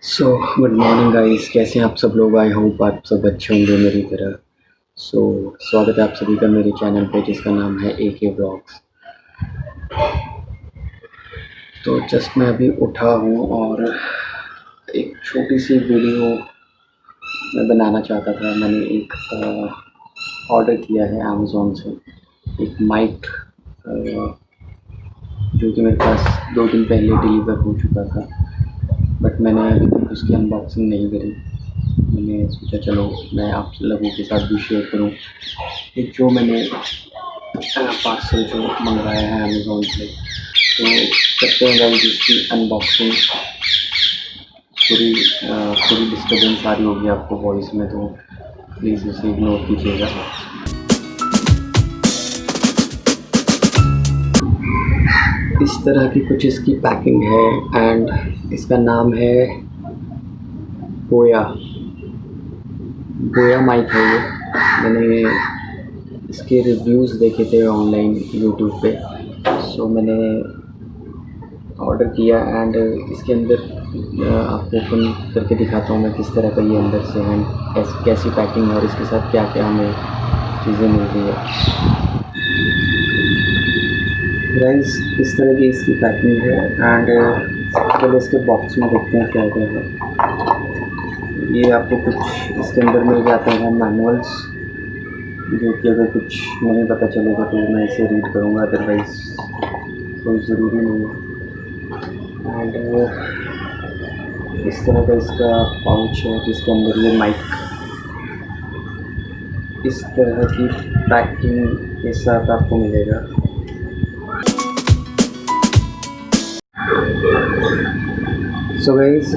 So good morning guys, कैसे हैं आप सब लोग। आई होप आप सब अच्छे होंगे मेरी तरह। स्वागत है आप सभी का मेरे चैनल पे जिसका नाम है AkVlogs। तो जस्ट मैं अभी उठा हूँ और एक छोटी सी वीडियो मैं बनाना चाहता था। मैंने एक ऑर्डर किया है अमेज़ॉन से, एक माइक जो कि मेरे पास 2 दिन पहले डिलीवर हो चुका था, बट मैंने अभी तक उसकी अनबॉक्सिंग नहीं करी। मैंने सोचा चलो मैं आप लोगों के साथ भी शेयर करूं कि जो मैंने पार्सल जो मंगवाया है अमेज़ॉन से। तो करते हैं गाइस इसकी अनबॉक्सिंग। थोड़ी डिस्टर्बेंस आ रही होगी आपको वॉइस में, तो प्लीज़ उसे इग्नोर कीजिएगा। इस तरह की कुछ इसकी पैकिंग है एंड इसका नाम है बोया। बोया माइक है ये। मैंने इसके रिव्यूज़ देखे थे ऑनलाइन यूट्यूब पे। मैंने ऑर्डर किया एंड इसके अंदर आपको ओपन करके दिखाता हूँ मैं किस तरह का ये अंदर से है, कैसी पैकिंग है और इसके साथ क्या क्या हमें चीज़ें मिल रही है। गाइस इस तरह की इसकी पैकिंग है एंड पहले इसके बॉक्स में देखते हैं क्या क्या है। ये आपको कुछ इसके अंदर मिल जाते हैं मैनुअल्स, जो कि अगर कुछ नहीं पता चलेगा तो मैं इसे रीड करूँगा, अदरवाइज़ कोई ज़रूरी नहीं है। एंड इस तरह का इसका पाउच है जिसके अंदर ये माइक इस तरह की पैकिंग के साथ आपको मिलेगा। गाइस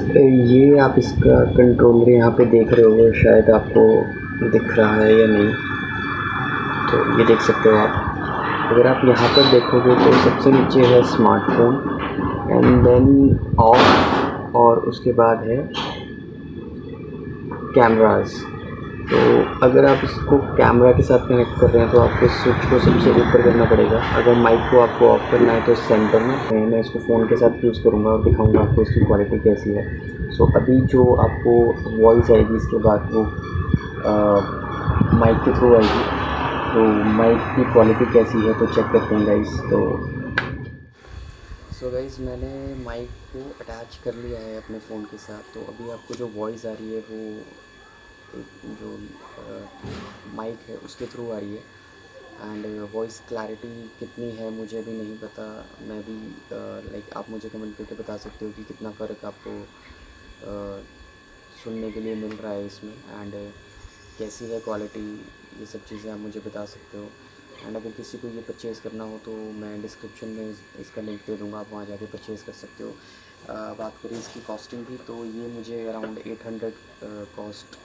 ये आप इसका कंट्रोलर यहाँ पे देख रहे होंगे, शायद आपको दिख रहा है या नहीं। तो ये देख सकते हो आप। अगर आप यहाँ पर देखोगे तो सबसे नीचे है स्मार्टफोन एंड देन ऑफ, और उसके बाद है कैमरास। तो अगर आप इसको कैमरा के साथ कनेक्ट कर रहे हैं तो आपको इस स्विच को सबसे ऊपर करना पड़ेगा। अगर माइक को आपको ऑफ करना है तो सेंटर में। मैं इसको फ़ोन के साथ यूज़ करूँगा और दिखाऊंगा आपको इसकी क्वालिटी कैसी है। अभी जो आपको वॉइस आएगी इसके बाद वो माइक के थ्रू आएगी, तो माइक की क्वालिटी कैसी है तो चेक करते हैं गाइस। गाइस मैंने माइक को अटैच कर लिया है अपने फ़ोन के साथ। तो अभी आपको जो वॉइस आ रही है वो जो माइक है उसके थ्रू आ रही है। एंड वॉइस क्लैरिटी कितनी है मुझे भी नहीं पता। मैं भी लाइक आप मुझे कमेंट करके बता सकते हो कि कितना फ़र्क आपको सुनने के लिए मिल रहा है इसमें, एंड कैसी है क्वालिटी, ये सब चीज़ें आप मुझे बता सकते हो। एंड अगर किसी को ये परचेज़ करना हो तो मैं डिस्क्रिप्शन में इसका लिंक दे दूँगा, आप वहाँ जाके परचेज़ कर सकते हो। बात करें इसकी कॉस्टिंग की, तो ये मुझे अराउंड 800 कॉस्ट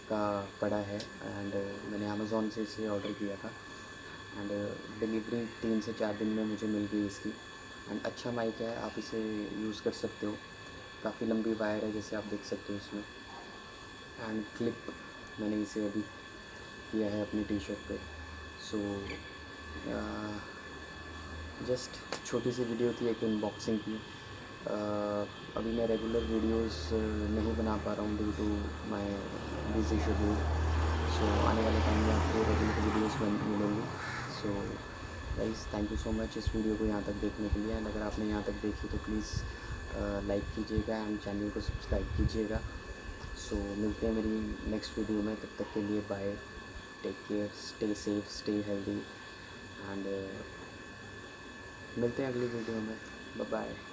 का पड़ा है। एंड मैंने अमेज़ॉन से इसे ऑर्डर किया था एंड डिलीवरी 3 से 4 दिन में मुझे मिल गई इसकी। एंड अच्छा माइक है, आप इसे यूज़ कर सकते हो। काफ़ी लंबी वायर है जैसे आप देख सकते हो इसमें। एंड क्लिप मैंने इसे अभी किया है अपनी टी शर्ट पे। जस्ट छोटी सी वीडियो थी एक अनबॉक्सिंग की। अभी मैं रेगुलर वीडियोस नहीं बना पा रहा हूँ due to my busy schedule. आने वाले टाइम में आपको रेगुलर वीडियोस मिलेंगी। Guys thank you so much इस वीडियो को यहाँ तक देखने के लिए। एंड अगर आपने यहाँ तक देखी तो प्लीज़ लाइक कीजिएगा एंड चैनल को सब्सक्राइब कीजिएगा। मिलते हैं मेरी नेक्स्ट वीडियो में, तब तक के लिए bye, take care, stay safe, stay healthy and मिलते हैं अगली वीडियो में। Bye bye.